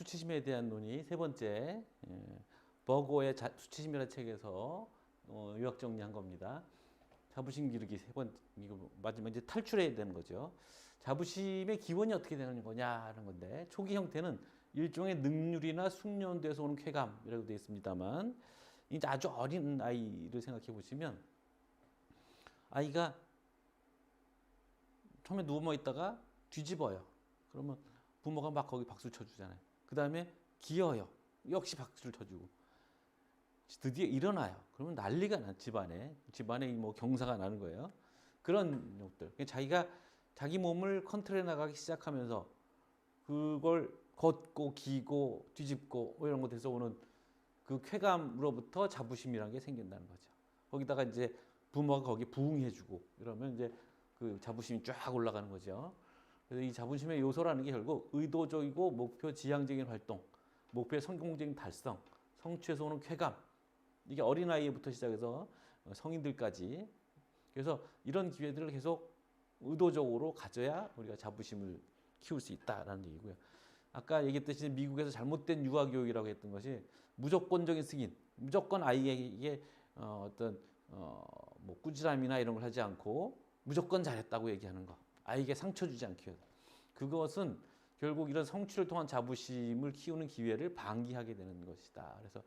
수치심에 대한 논의 세 번째, 버거의 수치심이라는 책에서 요약 정리한 겁니다. 자부심 기르기 세 번째, 이거 마지막 이제 탈출해야 되는 거죠. 자부심의 기원이 어떻게 되는 거냐는 건데, 초기 형태는 일종의 능률이나 숙련돼서 오는 쾌감이라고 되어 있습니다만, 이제 아주 어린 아이를 생각해 보시면, 아이가 처음에 누워 있다가 뒤집어요. 그러면 부모가 막 거기 박수를 쳐주잖아요. 그 다음에 기어요. 역시 박수를 쳐주고. 드디어 일어나요. 그러면 난리가 나, 집안에 뭐 경사가 나는 거예요. 그런 것들. 자기가 자기 몸을 컨트롤해 나가기 시작하면서 그걸 걷고 기고 뒤집고 뭐 이런 것에서 오는 그 쾌감으로부터 자부심이라는 게 생긴다는 거죠. 거기다가 이제 부모가 거기 부응해주고 이러면 이제 그 자부심이 쫙 올라가는 거죠. 그래서 이 자부심의 요소라는 게 결국 의도적이고 목표 지향적인 활동, 목표의 성공적인 달성, 성취에서 오는 쾌감. 이게 어린아이부터 시작해서 성인들까지. 그래서 이런 기회들을 계속 의도적으로 가져야 우리가 자부심을 키울 수 있다라는 얘기고요. 아까 얘기했듯이 미국에서 잘못된 유아교육이라고 했던 것이 무조건적인 승인, 무조건 아이에게 어떤 뭐 꾸지람이나 이런 걸 하지 않고 무조건 잘했다고 얘기하는 거, 아이에게 상처 주지 않기 위해서. 그것은 결국 이런 성취를 통한 자부심을 키우는 기회를 방기하게 되는 것이다. 그래서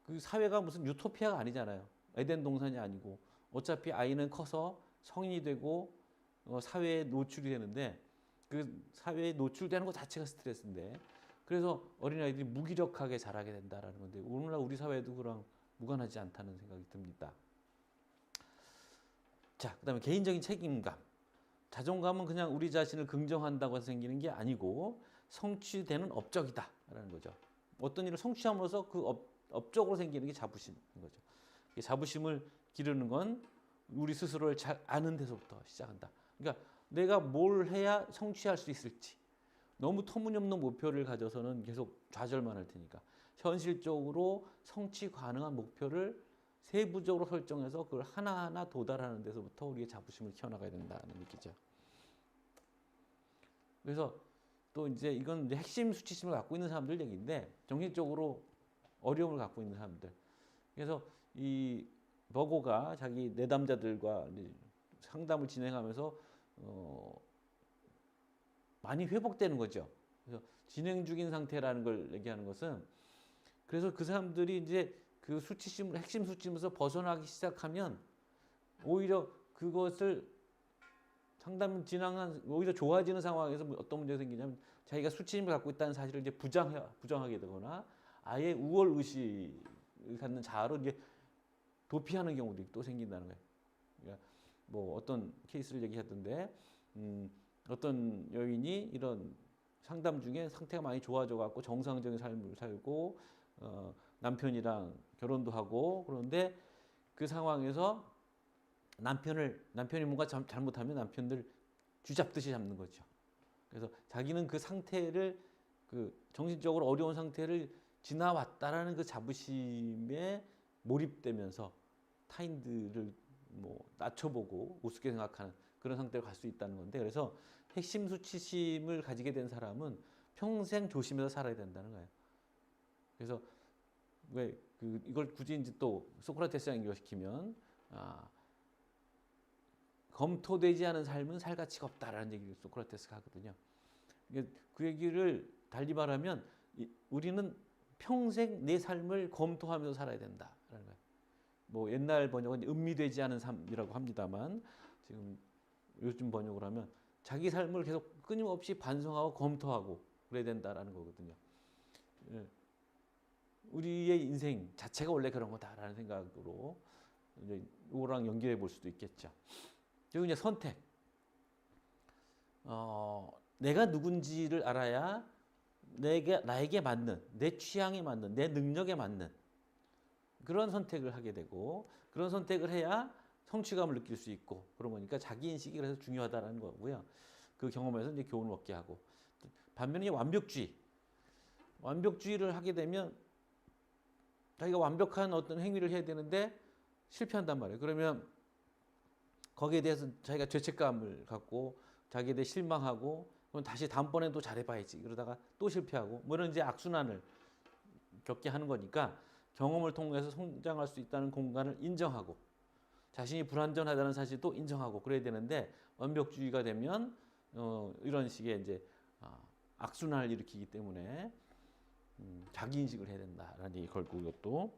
그 사회가 무슨 유토피아가 아니잖아요. 에덴 동산이 아니고 어차피 아이는 커서 성인이 되고 사회에 노출이 되는데 그 사회에 노출되는 것 자체가 스트레스인데 그래서 어린아이들이 무기력하게 자라게 된다라는 건데 오늘날 우리 사회도 그랑 무관하지 않다는 생각이 듭니다. 자, 그다음에 개인적인 책임감. 자존감은 그냥 우리 자신을 긍정한다고 해서 생기는 게 아니고 성취되는 업적이다라는 거죠. 어떤 일을 성취함으로써 그 업적으로 생기는 게 자부심인 거죠. 자부심을 기르는 건 우리 스스로를 잘 아는 데서부터 시작한다. 그러니까 내가 뭘 해야 성취할 수 있을지. 너무 터무니없는 목표를 가져서는 계속 좌절만 할 테니까 현실적으로 성취 가능한 목표를 세부적으로 설정해서 그걸 하나하나 도달하는 데서부터 우리의 자부심을 키워나가야 된다는 얘기죠. 그래서 또 이제 이건 이제 핵심 수치심을 갖고 있는 사람들 얘기인데 정신적으로 어려움을 갖고 있는 사람들. 그래서 이 버거가 자기 내담자들과 상담을 진행하면서 많이 회복되는 거죠. 그래서 진행 중인 상태라는 걸 얘기하는 것은 그래서 그 사람들이 이제 그 수치심을 핵심 수치심에서 벗어나기 시작하면 오히려 그것을 상담 진행한 오히려 좋아지는 상황에서 어떤 문제가 생기냐면 자기가 수치심을 갖고 있다는 사실을 이제 부정하게 되거나 아예 우월 의식을 갖는 자아로 이제 도피하는 경우들이 또 생긴다는 거예요. 그러니까 뭐 어떤 케이스를 얘기했던데 어떤 여인이 이런 상담 중에 상태가 많이 좋아져 갖고 정상적인 삶을 살고 남편이랑 결혼도 하고 그런데 그 상황에서 남편이 뭔가 잘못하면 남편들 쥐잡듯이 잡는 거죠. 그래서 자기는 그 상태를 그 정신적으로 어려운 상태를 지나왔다라는 그 자부심에 몰입되면서 타인들을 뭐 낮춰보고 우습게 생각하는 그런 상태로 갈 수 있다는 건데 그래서 핵심 수치심을 가지게 된 사람은 평생 조심해서 살아야 된다는 거예요. 그래서 왜 이걸 굳이 이제 또 소크라테스랑 연결시키면 검토되지 않은 삶은 살 가치가 없다라는 얘기를 소크라테스가 하거든요. 그 얘기를 달리 말하면 우리는 평생 내 삶을 검토하면서 살아야 된다라는 거예요. 뭐 옛날 번역은 음미되지 않은 삶이라고 합니다만 지금 요즘 번역을 하면 자기 삶을 계속 끊임없이 반성하고 검토하고 그래야 된다라는 거거든요. 우리의 인생 자체가 원래 그런 거다라는 생각으로 이제 이거랑 연결해 볼 수도 있겠죠. 그리고 이제 선택. 내가 누군지를 알아야 나에게 맞는, 내 취향에 맞는, 내 능력에 맞는 그런 선택을 하게 되고 그런 선택을 해야 성취감을 느낄 수 있고 그런 거니까 자기 인식이 그래서 중요하다는 거고요. 그 경험에서 이제 교훈을 얻게 하고 반면에 완벽주의를 하게 되면 자기가 완벽한 어떤 행위를 해야 되는데 실패한단 말이에요. 그러면 거기에 대해서 자기가 죄책감을 갖고 자기에 대해 실망하고 그럼 다시 다음번에 또 잘해봐야지. 그러다가 또 실패하고 뭐 이런 이제 악순환을 겪게 하는 거니까 경험을 통해서 성장할 수 있다는 공간을 인정하고 자신이 불완전하다는 사실도 인정하고 그래야 되는데 완벽주의가 되면 이런 식의 이제 악순환을 일으키기 때문에 자기 인식을 해야 된다라는 얘기 걸고 이것도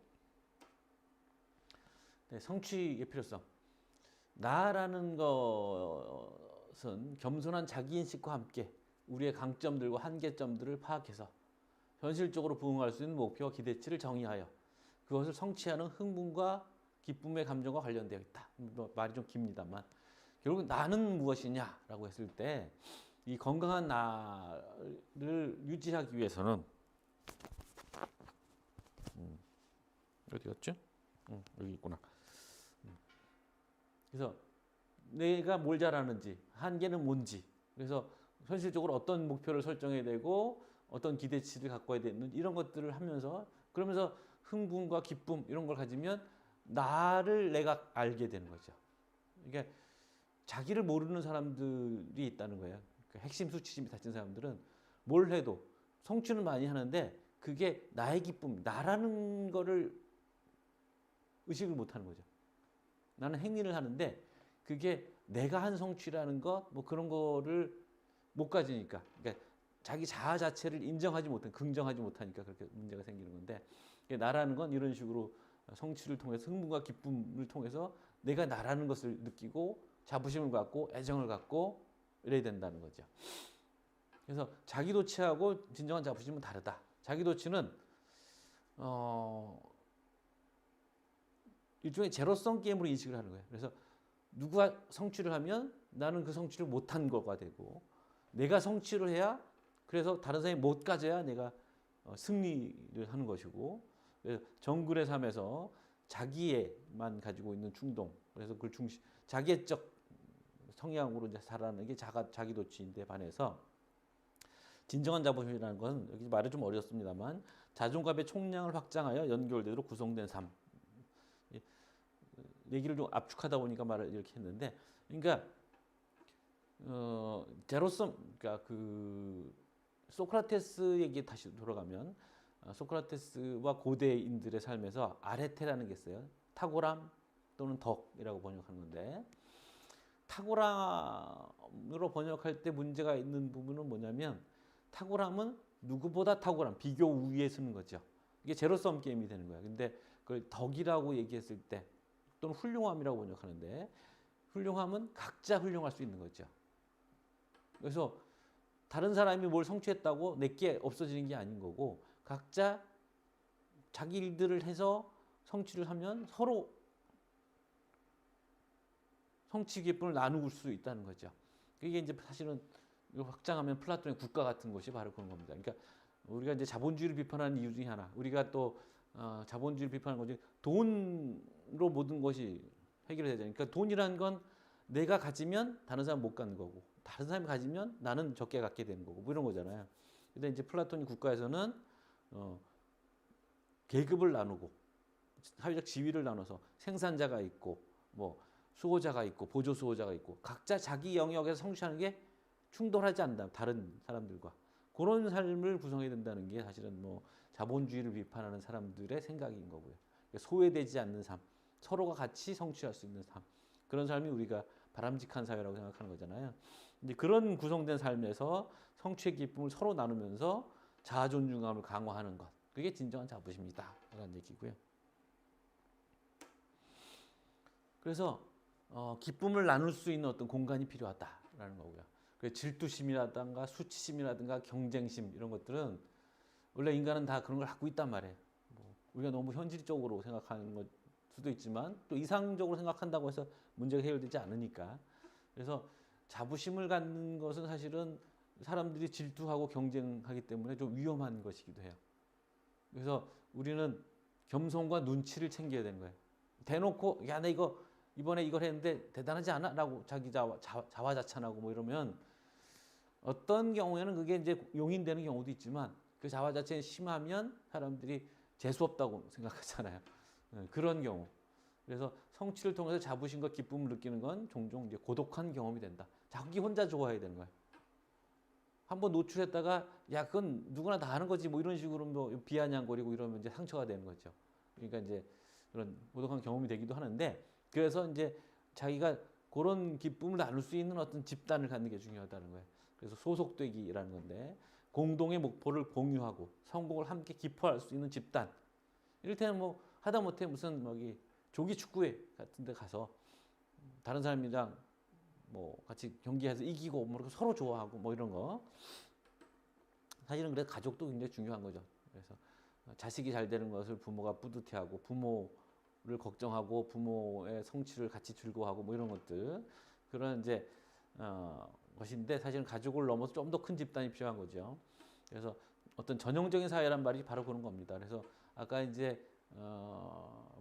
네, 성취의 필요성. 나라는 것은 겸손한 자기 인식과 함께 우리의 강점들과 한계점들을 파악해서 현실적으로 부응할 수 있는 목표와 기대치를 정의하여 그것을 성취하는 흥분과 기쁨의 감정과 관련되어 있다. 말이 좀 깁니다만 결국 나는 무엇이냐라고 했을 때 이 건강한 나를 유지하기 위해서는 어디 갔죠? 여기 있구나. 그래서 내가 뭘 잘하는지 한계는 뭔지 그래서 현실적으로 어떤 목표를 설정해야 되고 어떤 기대치를 갖고 야 되는 이런 것들을 하면서 그러면서 흥분과 기쁨 이런 걸 가지면 나를 내가 알게 되는 거죠. 그러니까 자기를 모르는 사람들이 있다는 거예요. 그러니까 핵심 수치심이 다친 사람들은 뭘 해도 성취는 많이 하는데 그게 나의 기쁨, 나라는 거를 의식을 못 하는 거죠. 나는 행위를 하는데 그게 내가 한 성취라는 것, 뭐 그런 거를 못 가지니까. 그러니까 자기 자아 자체를 인정하지 못한, 긍정하지 못하니까 그렇게 문제가 생기는 건데 나라는 건 이런 식으로 성취를 통해서 흥분과 기쁨을 통해서 내가 나라는 것을 느끼고 자부심을 갖고 애정을 갖고 이래야 된다는 거죠. 그래서 자기도취하고 진정한 자부심은 다르다. 자기도취는 일종의 제로성 게임으로 인식을 하는 거예요. 그래서 누가 성취를 하면 나는 그 성취를 못한 거가 되고 내가 성취를 해야 그래서 다른 사람이 못 가져야 내가 승리를 하는 것이고 정글의 삶에서 자기애만 가지고 있는 충동 그래서 그걸 자기애적 성향으로 이제 살아가는 게 자기도취인데 반해서 진정한 자부심이라는 건 여기 말이 좀 어렵습니다만 자존감의 총량을 확장하여 연결되도록 구성된 삶. 얘기를 좀 압축하다 보니까 말을 이렇게 했는데, 그러니까 제로섬, 그러니까 그 소크라테스 얘기 다시 돌아가면 소크라테스와 고대인들의 삶에서 아레테라는 게 있어요. 탁월함 또는 덕이라고 번역하는 건데 탁월함으로 번역할 때 문제가 있는 부분은 뭐냐면 탁월함은 누구보다 탁월함, 비교 우위에 서는 거죠. 이게 제로섬 게임이 되는 거야. 근데 그걸 덕이라고 얘기했을 때 또는 훌륭함이라고 번역하는데 훌륭함은 각자 훌륭할 수 있는 거죠. 그래서 다른 사람이 뭘 성취했다고 내게 없어지는 게 아닌 거고 각자 자기 일들을 해서 성취를 하면 서로 성취 기쁨을 나눌 수 있다는 거죠. 이게 이제 사실은 확장하면 플라톤의 국가 같은 것이 바로 그런 겁니다. 그러니까 우리가 이제 자본주의를 비판하는 이유 중에 하나, 우리가 또 자본주의를 비판하는 거지 돈으로 모든 것이 해결되잖아요. 그러니까 돈이란 건 내가 가지면 다른 사람 못 갖는 거고, 다른 사람이 가지면 나는 적게 갖게 되는 거고, 뭐 이런 거잖아요. 근데 이제 플라톤의 국가에서는 계급을 나누고 사회적 지위를 나눠서 생산자가 있고, 뭐 수호자가 있고, 보조 수호자가 있고, 각자 자기 영역에서 성취하는 게 충돌하지 않는다. 다른 사람들과 그런 삶을 구성해야 된다는 게 사실은 뭐 자본주의를 비판하는 사람들의 생각인 거고요. 소외되지 않는 삶, 서로가 같이 성취할 수 있는 삶, 그런 삶이 우리가 바람직한 사회라고 생각하는 거잖아요. 이제 그런 구성된 삶에서 성취의 기쁨을 서로 나누면서 자아 존중감을 강화하는 것, 그게 진정한 자부심이다 라는 얘기고요. 그래서 기쁨을 나눌 수 있는 어떤 공간이 필요하다라는 거고요. 질투심이라든가 수치심이라든가 경쟁심 이런 것들은 원래 인간은 다 그런 걸 갖고 있단 말이에요. 뭐 우리가 너무 현실적으로 생각하는 것 수도 있지만 또 이상적으로 생각한다고 해서 문제가 해결되지 않으니까. 그래서 자부심을 갖는 것은 사실은 사람들이 질투하고 경쟁하기 때문에 좀 위험한 것이기도 해요. 그래서 우리는 겸손과 눈치를 챙겨야 되는 거예요. 대놓고 야, 나 이번에 이걸 했는데 대단하지 않아? 라고 자기 자화자찬하고 뭐 이러면 어떤 경우에는 그게 이제 용인되는 경우도 있지만 그 자화자찬이 심하면 사람들이 재수없다고 생각하잖아요. 그런 경우. 그래서 성취를 통해서 자부심과 기쁨을 느끼는 건 종종 이제 고독한 경험이 된다. 자기 혼자 좋아해야 되는 거예요. 한번 노출했다가 야 그건 누구나 다 하는 거지 뭐 이런 식으로 뭐 비아냥거리고 이러면 이제 상처가 되는 거죠. 그러니까 이제 그런 고독한 경험이 되기도 하는데 그래서 이제 자기가 그런 기쁨을 나눌 수 있는 어떤 집단을 갖는 게 중요하다는 거예요. 그래서 소속되기라는 건데 공동의 목표를 공유하고 성공을 함께 기뻐할 수 있는 집단. 이를테면 뭐 하다못해 무슨 여기 조기 축구회 같은 데 가서 다른 사람이랑 뭐 같이 경기해서 이기고 뭐 서로 좋아하고 뭐 이런 거. 사실은 그래 가족도 굉장히 중요한 거죠. 그래서 자식이 잘 되는 것을 부모가 뿌듯해하고 부모를 걱정하고 부모의 성취를 같이 즐거워하고 뭐 이런 것들 그런 이제 것인데 사실은 가족을 넘어서 좀 더 큰 집단이 필요한 거죠. 그래서 어떤 전형적인 사회란 말이 바로 그런 겁니다. 그래서 아까 이제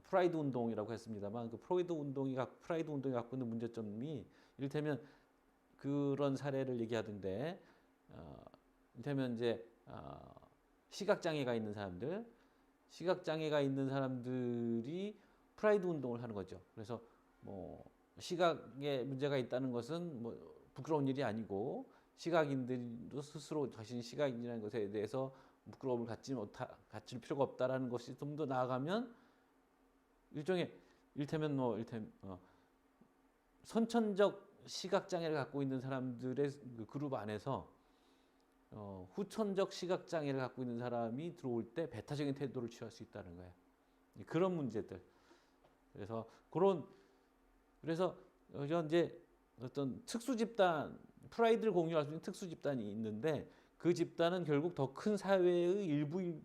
프라이드 운동이라고 했습니다만 그 프라이드 운동이 갖고 있는 문제점이 이를테면 그런 사례를 얘기하던데 이를테면 이제 시각 장애가 있는 사람들이 프라이드 운동을 하는 거죠. 그래서 뭐 시각에 문제가 있다는 것은 뭐 부끄러운 일이 아니고 시각인들도 스스로 자신이 시각인이라는 것에 대해서 부끄러움을 갖질 필요가 없다라는 것이 좀 더 나아가면 일종의 이를테면 선천적 시각 장애를 갖고 있는 사람들의 그 그룹 안에서 후천적 시각 장애를 갖고 있는 사람이 들어올 때 배타적인 태도를 취할 수 있다는 거예요. 그런 문제들. 그래서 이제 어떤 특수 집단 프라이드를 공유할 수 있는 특수 집단이 있는데 그 집단은 결국 더 큰 사회의 일부일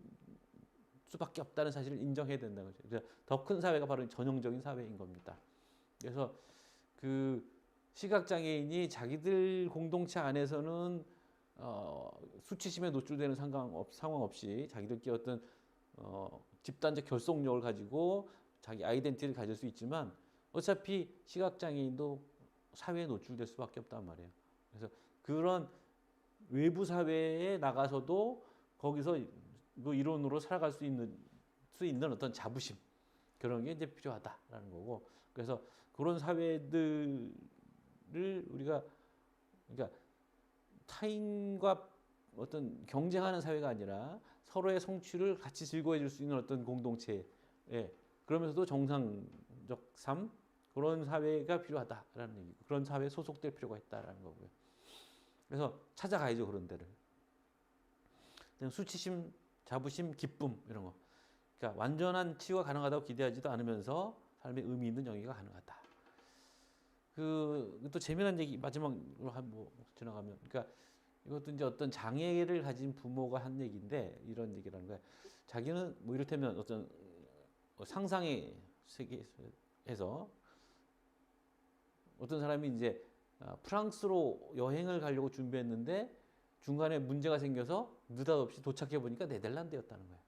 수밖에 없다는 사실을 인정해야 된다는 거죠. 더 큰 사회가 바로 전형적인 사회인 겁니다. 그래서 그 시각장애인이 자기들 공동체 안에서는 수치심에 노출되는 상황 없이 자기들끼리 어떤 집단적 결속력을 가지고 자기 아이덴티티를 가질 수 있지만 어차피 시각장애인도 사회에 노출될 수밖에 없단 말이에요. 그래서 그런 외부 사회에 나가서도 거기서 그 이론으로 살아갈 수 있는 어떤 자부심 그런 게 이제 필요하다라는 거고 그래서 그런 사회들을 우리가 그러니까 타인과 어떤 경쟁하는 사회가 아니라 서로의 성취를 같이 즐거워해 줄 수 있는 어떤 공동체 그러면서도 정상적 삶 그런 사회가 필요하다라는 얘기고 그런 사회에 소속될 필요가 있다라는 거고요. 그래서 찾아가야죠 그런 데를. 수치심, 자부심, 기쁨 이런 거. 그러니까 완전한 치유가 가능하다고 기대하지도 않으면서 삶의 의미 있는 영위가 가능하다. 또 재미난 얘기 마지막으로 한번 지나가면, 그러니까 이것도 이제 어떤 장애를 가진 부모가 한 얘기인데 이런 얘기라는 거야. 자기는 뭐 이를테면 어떤 상상의 세계에서 어떤 사람이 이제 프랑스로 여행을 가려고 준비했는데 중간에 문제가 생겨서 느닷없이 도착해 보니까 네덜란드였다는 거예요.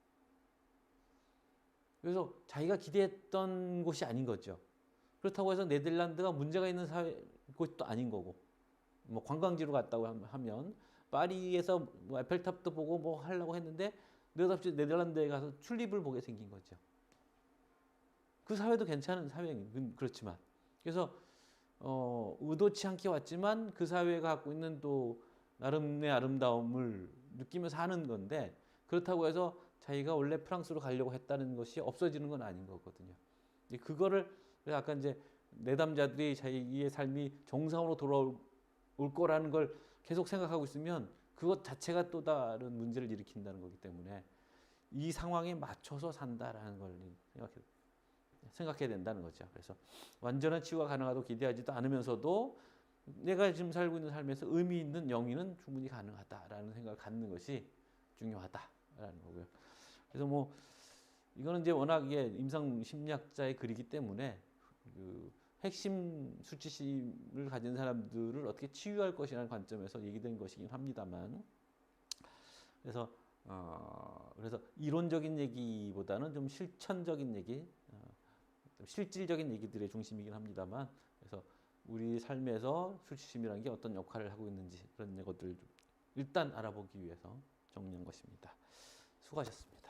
그래서 자기가 기대했던 곳이 아닌 거죠. 그렇다고 해서 네덜란드가 문제가 있는 곳도 아닌 거고, 뭐 관광지로 갔다고 하면 파리에서 뭐 에펠탑도 보고 뭐 하려고 했는데 느닷없이 네덜란드에 가서 튤립을 보게 생긴 거죠. 그 사회도 괜찮은 사회는 그렇지만, 그래서 의도치 않게 왔지만 그 사회가 갖고 있는 또 나름의 아름다움을 느끼면서 사는 건데 그렇다고 해서 자기가 원래 프랑스로 가려고 했다는 것이 없어지는 건 아닌 거거든요. 그거를 아까 이제 내담자들이 자기의 삶이 정상으로 돌아올 거라는 걸 계속 생각하고 있으면 그것 자체가 또 다른 문제를 일으킨다는 거기 때문에 이 상황에 맞춰서 산다라는 걸 생각해야 된다는 거죠. 그래서 완전한 치유가 가능하다고 기대하지도 않으면서도 내가 지금 살고 있는 삶에서 의미 있는 영위는 충분히 가능하다라는 생각을 갖는 것이 중요하다라는 거고요. 그래서 뭐 이거는 이제 워낙 임상 심리학자의 글이기 때문에 그 핵심 수치심을 가진 사람들을 어떻게 치유할 것이라는 관점에서 얘기된 것이긴 합니다만, 그래서 이론적인 얘기보다는 좀 실천적인 얘기, 좀 실질적인 얘기들의 중심이긴 합니다만, 그래서 우리 삶에서 수치심이라는 게 어떤 역할을 하고 있는지 그런 것들을 일단 알아보기 위해서 정리한 것입니다. 수고하셨습니다.